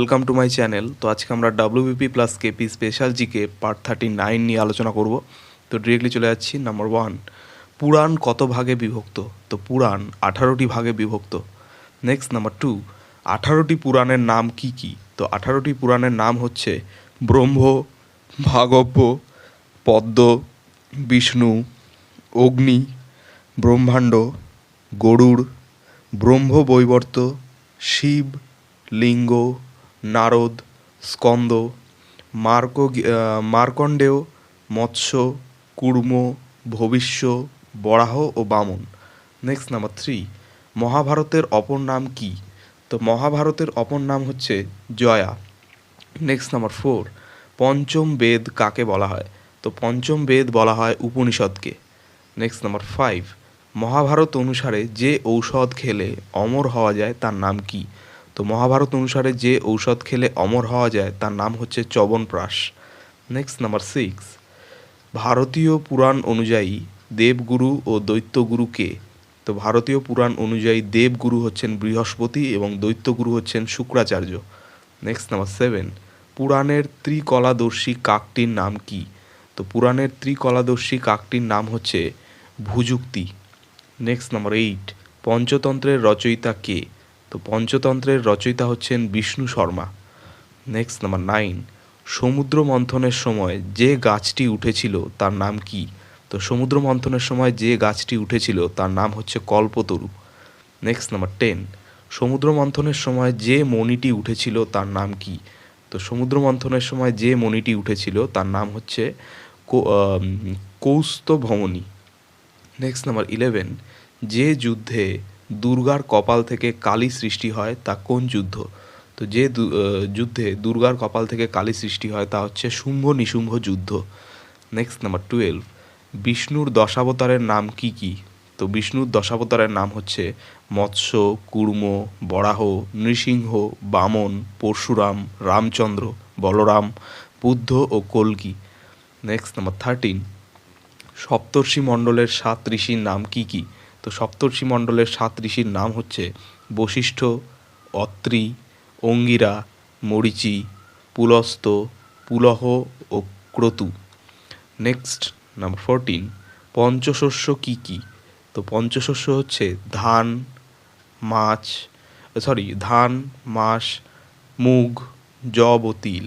Welcome to my channel. তো আজকে আমরা WBP plus KP special GK part 39 নিয়ে আলোচনা করব। তো ডিরেক্টলি চলে যাচ্ছি। নাম্বার 1, পুরাণ কত ভাগে বিভক্ত? তো পুরাণ 18টি ভাগে বিভক্ত। নেক্সট নাম্বার 2, 18টি পুরাণের নাম কি কি? তো 18টি পুরাণের নাম হচ্ছে ব্রহ্ম, ভাগব্য, পদ্ম, বিষ্ণু, অগ্নি, ব্রহ্মাণ্ড, গরুড়, ব্রহ্মবৈবর্ত, শিব, লিঙ্গ, নারদ, স্কন্দ, মার্কণ্ডেয়, মৎস্য, কূর্ম, ভবিষ্য, বরাহ ও বামন। নেক্সট নাম্বার 3, মহাভারতের অপর নাম কি? তো মহাভারতের অপর নাম হচ্ছে জয়া। নেক্সট নাম্বার 4, পঞ্চম বেদ কাকে বলা হয়? তো পঞ্চম বেদ বলা হয় উপনিষদকে। নেক্সট নাম্বার 5, মহাভারত অনুসারে যে ঔষধ খেলে অমর হওয়া যায় তার নাম কি? তো মহাভারত অনুসারে যে ঔষধ খেলে অমর হওয়া যায় তার নাম হচ্ছে চ্যবনপ্রাশ। নেক্সট নাম্বার 6, ভারতীয় পুরাণ অনুযায়ী দেবগুরু ও দৈত্যগুরু কে? তো ভারতীয় পুরাণ অনুযায়ী দেবগুরু হচ্ছেন বৃহস্পতি এবং দৈত্যগুরু হচ্ছেন শুক্রাচার্য। নেক্সট নাম্বার 7, পুরাণের ত্রিকলাদর্শী কাকটির নাম কি? তো পুরাণের ত্রিকলাদর্শী কাকটির নাম হচ্ছে ভুযুক্তি। নেক্সট নাম্বার 8, পঞ্চতন্ত্রের রচয়িতা কে? তো পঞ্চতন্ত্রের রচয়িতা হচ্ছেন বিষ্ণু শর্মা। নেক্সট নাম্বার 9, সমুদ্র মন্থনের সময় যে গাছটি উঠেছিল তার নাম কি? তো সমুদ্র মন্থনের সময় যে গাছটি উঠেছিল তার নাম হচ্ছে কল্পতরু। নেক্সট নাম্বার 10, সমুদ্র মন্থনের সময় যে মণিটি উঠেছিল তার নাম কি? তো সমুদ্র মন্থনের সময় যে মণিটি উঠেছিল তার নাম হচ্ছে কৌস্তুভমণি। নেক্সট নাম্বার 11, যে যুদ্ধে দুর্গার কপাল থেকে কালী সৃষ্টি হয় তা কোন যুদ্ধ? তো যে যুদ্ধে দুর্গার কপাল থেকে কালী সৃষ্টি হয় তা হচ্ছে শুম্ভ নিশুম্ভ যুদ্ধ। নেক্সট নাম্বার 12, বিষ্ণুর দশাবতারের নাম কি কি? তো বিষ্ণুর দশাবতারের নাম হচ্ছে মৎস্য, কূর্ম, বরাহ, নৃসিংহ, বামন, পরশুরাম, রামচন্দ্র, বলরাম, বুদ্ধ ও কল্কি। নেক্সট নাম্বার 13, সপ্তর্ষি মণ্ডলের 7 ঋষির নাম কি কি? তো সপ্তর্ষি মণ্ডলের 7 ঋষির নাম হচ্ছে বশিষ্ঠ, অত্রি, অঙ্গিরা, মরীচি, পুলস্ত, পুলহ ও ক্রতু। নেক্সট নাম্বার 14, পঞ্চশস্য কি কি? তো পঞ্চশস্য হচ্ছে ধান, মাছ, মুগ, যব ও তিল।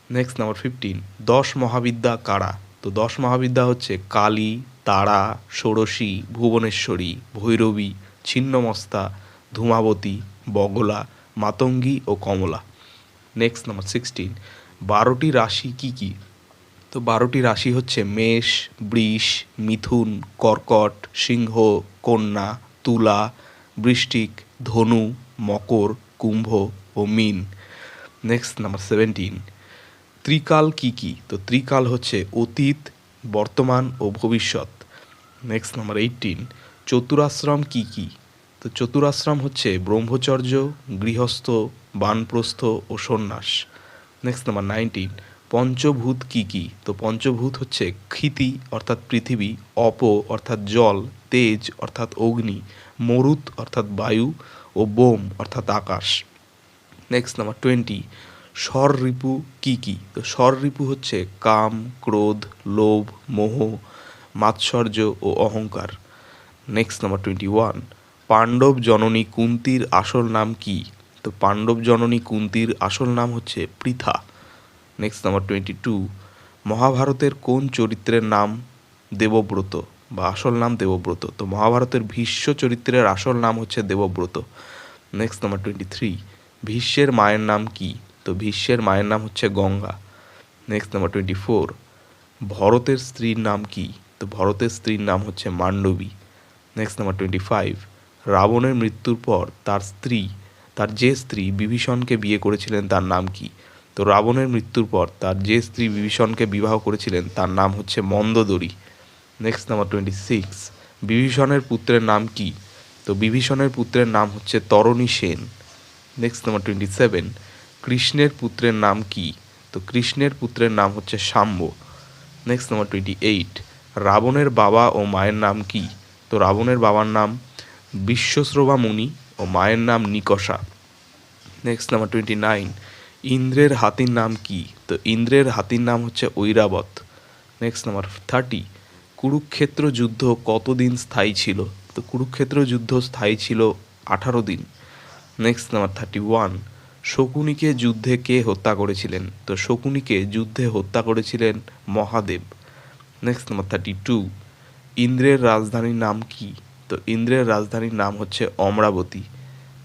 নেক্সট নাম্বার 15, 10 মহাবিদ্যা কারা? তো 10 মহাবিদ্যা হচ্ছে কালী, তারা, ষোড়শী, ভুবনেশ্বরী, ভৈরবী, ছিন্নমস্তা, ধূমাবতী, বগলা, মাতঙ্গী ও কমলা। নেক্সট নাম্বার 16, 12টি রাশি কি কি? তো 12টি রাশি হচ্ছে মেষ, বৃষ, মিথুন, কর্কট, সিংহ, কন্যা, তুলা, বৃশ্চিক, ধনু, মকর, কুম্ভ ও মীন। নেক্সট নাম্বার 17, ত্রিকাল কি কি? তো ত্রিকাল হচ্ছে অতীত, বর্তমান ও ভবিষ্যৎ। নেক্সট নাম্বার 18, চতুরাশ্রম কি কি? তো চতুরাশ্রম হচ্ছে ব্রহ্মচর্য, গৃহস্থ, বানপ্রস্থ ও সন্ন্যাস। নেক্সট নাম্বার 19, পঞ্চভূত কি কি? তো পঞ্চভূত হচ্ছে ক্ষিতি অর্থাৎ পৃথিবী, অপ অর্থাৎ জল, তেজ অর্থাৎ অগ্নি, মরুত অর্থাৎ বায়ু ও বোম অর্থাৎ আকাশ। নেক্সট নাম্বার 20, স্বর রিপু কি কি? তো স্বর রিপু হচ্ছে কাম, ক্রোধ, লোভ, মোহ, মাৎসর্য ও অহংকার। নেক্সট নাম্বার 21, পাণ্ডব জননী কুন্তির আসল নাম কি? তো পাণ্ডব জননী কুন্তির আসল নাম হচ্ছে পৃথা। নেক্সট নাম্বার 22, মহাভারতের কোন চরিত্রের নাম দেবব্রত বা আসল নাম দেবব্রত? তো মহাভারতের ভীষ্ম চরিত্রের আসল নাম হচ্ছে দেবব্রত। নেক্সট নাম্বার 23, ভীষ্মের মায়ের নাম কি? তো ভীষ্মের মায়ের নাম হচ্ছে গঙ্গা। নেক্সট নাম্বার 24, ভরতের স্ত্রীর নাম কি? তো ভরতের স্ত্রীর নাম হচ্ছে মান্ডবী। নেক্সট নাম্বার 25, রাবণের মৃত্যুর পর তার যে স্ত্রী বিভীষণকে বিয়ে করেছিলেন তার নাম কি? তো রাবণের মৃত্যুর পর তার যে স্ত্রী বিভীষণকে বিবাহ করেছিলেন তার নাম হচ্ছে মন্দোদরী। নেক্সট নাম্বার 26, বিভীষণের পুত্রের নাম কি? তো বিভীষণের পুত্রের নাম হচ্ছে তরণী সেন। নেক্সট নাম্বার 27, কৃষ্ণের পুত্রের নাম কি? তো কৃষ্ণের পুত্রের নাম হচ্ছে শাম্ব। নেক্সট নাম্বার 28, রাবণের বাবা ও মায়ের নাম কি? তো রাবণের বাবার নাম বিশ্বশ্রবা মুনি ও মায়ের নাম নিকষা। নেক্সট নাম্বার 29, ইন্দ্রের হাতির নাম কি? তো ইন্দ্রের হাতির নাম হচ্ছে ঐরাবত। নেক্সট নাম্বার 30, কুরুক্ষেত্র যুদ্ধ কতদিন স্থায়ী ছিল? তো কুরুক্ষেত্র যুদ্ধ স্থায়ী ছিল 18 দিন। নেক্সট নাম্বার 31, শকুনিকে যুদ্ধে কে হত্যা করেছিলেন? তো শকুনিকে যুদ্ধে হত্যা করেছিলেন মহাদেব। নেক্সট নাম্বার 32, ইন্দ্রের রাজধানীর নাম কি? তো ইন্দ্রের রাজধানীর নাম হচ্ছে অমরাবতী।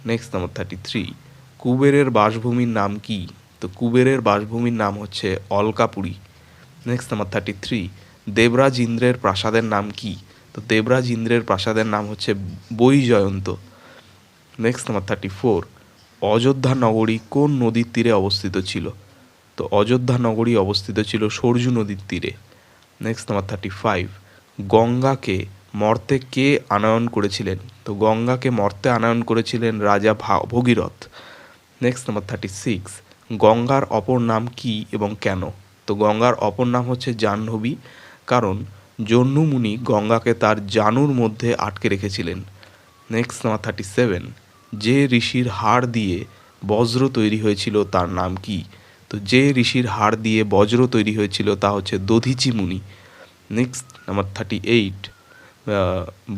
নেক্সট নাম্বার 33, কুবেরের বাসভূমির নাম কি? তো কুবেরের বাসভূমির নাম হচ্ছে অলকাপুরী। নেক্সট নাম্বার 33, দেবরাজ ইন্দ্রের প্রাসাদের নাম কি? তো দেবরাজ ইন্দ্রের প্রাসাদের নাম হচ্ছে বৈজয়ন্ত। নেক্সট নাম্বার 34, অযোধ্যা নগরী কোন নদীর তীরে অবস্থিত ছিল? তো অযোধ্যা নগরী অবস্থিত ছিল সরজু নদীর তীরে। নেক্সট নাম্বার 35, গঙ্গাকে মর্তে কে আনয়ন করেছিলেন? তো গঙ্গাকে মর্তে আনয়ন করেছিলেন রাজা ভগীরথ। নেক্সট নাম্বার 36, গঙ্গার অপর নাম কি এবং কেন? তো গঙ্গার অপর নাম হচ্ছে জাহ্নবী, কারণ জহ্নু মুনি গঙ্গাকে তার জানুর মধ্যে আটকে রেখেছিলেন। নেক্সট নাম্বার 37, যে ঋষির হাড় দিয়ে বজ্র তৈরি হয়েছিল তার নাম কি? তো যে ঋষির হাড় দিয়ে বজ্র তৈরি হয়েছিল তা হচ্ছে দধিচি মুনি। নেক্সট নাম্বার 38,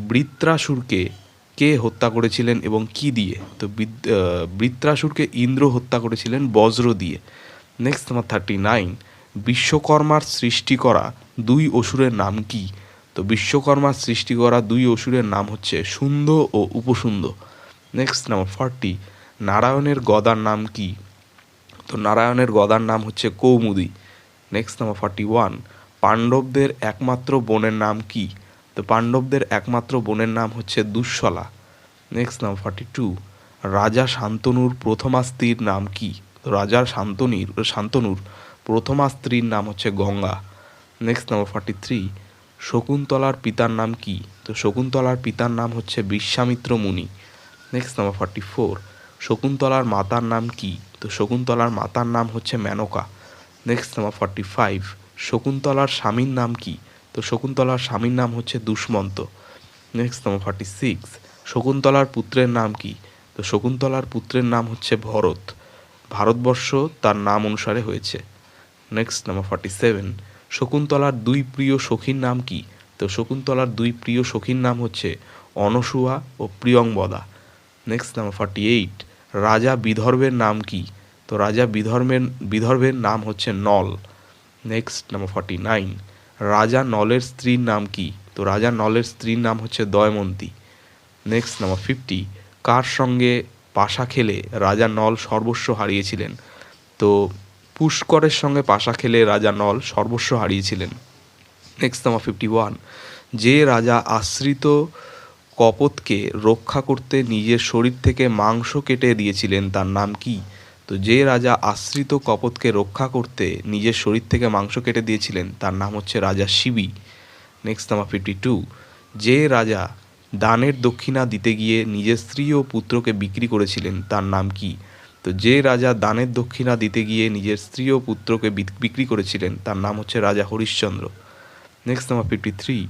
বৃত্রাসুরকে কে হত্যা করেছিলেন এবং কি দিয়ে? তো বৃত্রাসুরকে ইন্দ্র হত্যা করেছিলেন বজ্র দিয়ে। নেক্সট নাম্বার 39, বিশ্বকর্মার সৃষ্টি করা দুই অসুরের নাম কি? তো বিশ্বকর্মার সৃষ্টি করা দুই অসুরের নাম হচ্ছে সুন্দ ও উপসুন্দ। নেক্সট নাম্বার 40, নারায়ণের গদার নাম কি? তো নারায়ণের গদার নাম হচ্ছে কৌমুদী। নেক্সট নাম্বার 41, পাণ্ডবদের একমাত্র বোনের নাম কি? তো পাণ্ডবদের একমাত্র বোনের নাম হচ্ছে দুঃশলা। নেক্সট নাম্বার 42, রাজা শান্তনুর প্রথমা স্ত্রীর নাম কি? তো রাজা শান্তনুর প্রথমা স্ত্রীর নাম হচ্ছে গঙ্গা। নেক্সট নাম্বার 43, শকুন্তলার পিতার নাম কি? তো শকুন্তলার পিতার নাম হচ্ছে বিশ্বামিত্র মুনি। নেক্সট নাম্বার 44, শকুন্তলার মাতার নাম কি? তো শকুন্তলার মাতার নাম হচ্ছে মেনকা। নেক্সট নাম্বার 45, শকুন্তলার স্বামীর নাম কি? তো শকুন্তলার স্বামীর নাম হচ্ছে দুষ্মন্ত। নেক্সট নাম্বার 46, শকুন্তলার পুত্রের নাম কি? তো শকুন্তলার পুত্রের নাম হচ্ছে ভরত। ভারতবর্ষ তার নাম অনুসারে হয়েছে। নেক্সট নাম্বার 47, শকুন্তলার দুই প্রিয় সখীর নাম কি? তো শকুন্তলার দুই প্রিয় সখীর নাম হচ্ছে অনসূয়া ও প্রিয়ংবদা। নেক্সট নাম্বার 48, রাজা বিদর্ভের নাম কি? তো রাজা বিদর্ভের নাম হচ্ছে নল। নেক্সট নাম্বার 49, রাজা নলের স্ত্রীর নাম কি? তো রাজা নলের স্ত্রীর নাম হচ্ছে দয়মন্তী। নেক্সট নাম্বার 50, কার সঙ্গে পাশা খেলে রাজা নল সর্বস্ব হারিয়েছিলেন? তো পুষ্করের সঙ্গে পাশা খেলে রাজা নল সর্বস্ব হারিয়েছিলেন। নেক্সট নাম্বার 51, যে রাজা আশ্রিত কপোতকে রক্ষা করতে নিজের শরীর থেকে মাংস কেটে দিয়েছিলেন তার নাম কি? তো যে রাজা আশ্রিত কপোতকে রক্ষা করতে নিজের শরীর থেকে মাংস কেটে দিয়েছিলেন তার নাম হচ্ছে রাজা শিবি। নেক্সট নাম্বার 52, যে রাজা দানের দক্ষিণা দিতে গিয়ে নিজের স্ত্রী ও পুত্রকে বিক্রি করেছিলেন তার নাম কি? তো যে রাজা দানের দক্ষিণা দিতে গিয়ে নিজের স্ত্রী ও পুত্রকে বিক্রি করেছিলেন তার নাম হচ্ছে রাজা হরিশ্চন্দ্র। নেক্সট নাম্বার 53,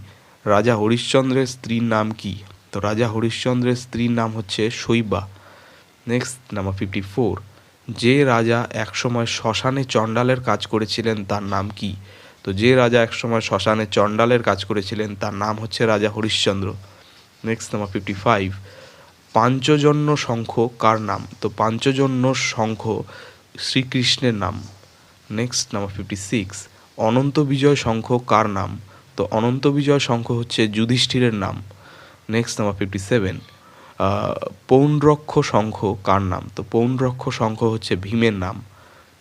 রাজা হরিশ্চন্দ্রের স্ত্রীর নাম কি? তো রাজা হরিশ্চন্দ্রের স্ত্রীর নাম হচ্ছে শৈবা। নেক্সট নাম্বার 54, যে রাজা একসময় শ্মশানে চণ্ডালের কাজ করেছিলেন তার নাম কি? তো যে রাজা একসময় শ্মশানে চণ্ডালের কাজ করেছিলেন তার নাম হচ্ছে রাজা হরিশ্চন্দ্র। নেক্সট নাম্বার 55, পাঞ্চজন্য শঙ্খ কার নাম? তো পাঞ্চজন্য শঙ্খ শ্রীকৃষ্ণের নাম। নেক্সট নাম্বার 56, অনন্ত বিজয় শঙ্খ কার নাম? তো অনন্ত বিজয় শঙ্খ হচ্ছে যুধিষ্ঠিরের নাম। নেক্সট নাম্বার 57, পৌণ্ড্রক্ষ শঙ্খ কার নাম? তো পৌণ্ড্রক্ষ শঙ্খ হচ্ছে ভীমের নাম।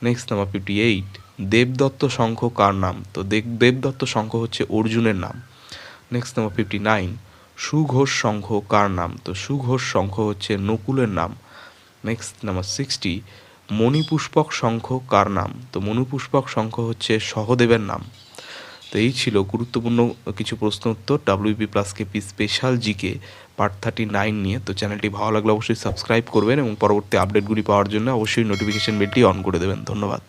নেক্সট নাম্বার 58, দেবদত্ত শঙ্খ কার নাম? তো দেবদত্ত শঙ্খ হচ্ছে অর্জুনের নাম। নেক্সট নাম্বার 59, সুঘোষ শঙ্খ কার নাম? তো সুঘোষ শঙ্খ হচ্ছে নকুলের নাম। নেক্সট নাম্বার 60, মণিপুষ্পক শঙ্খ কার নাম? তো মণিপুষ্পক শঙ্খ হচ্ছে সহদেবের নাম। তো এই ছিল গুরুত্বপূর্ণ কিছু প্রশ্ন উত্তর WP plus KP special GK part 39 নিয়ে। তো চ্যানেলটি ভালো লাগলে অবশ্যই সাবস্ক্রাইব করবেন এবং পরবর্তী আপডেটগুলি পাওয়ার জন্য অবশ্যই নোটিফিকেশন বেলটি অন করে দেবেন। ধন্যবাদ।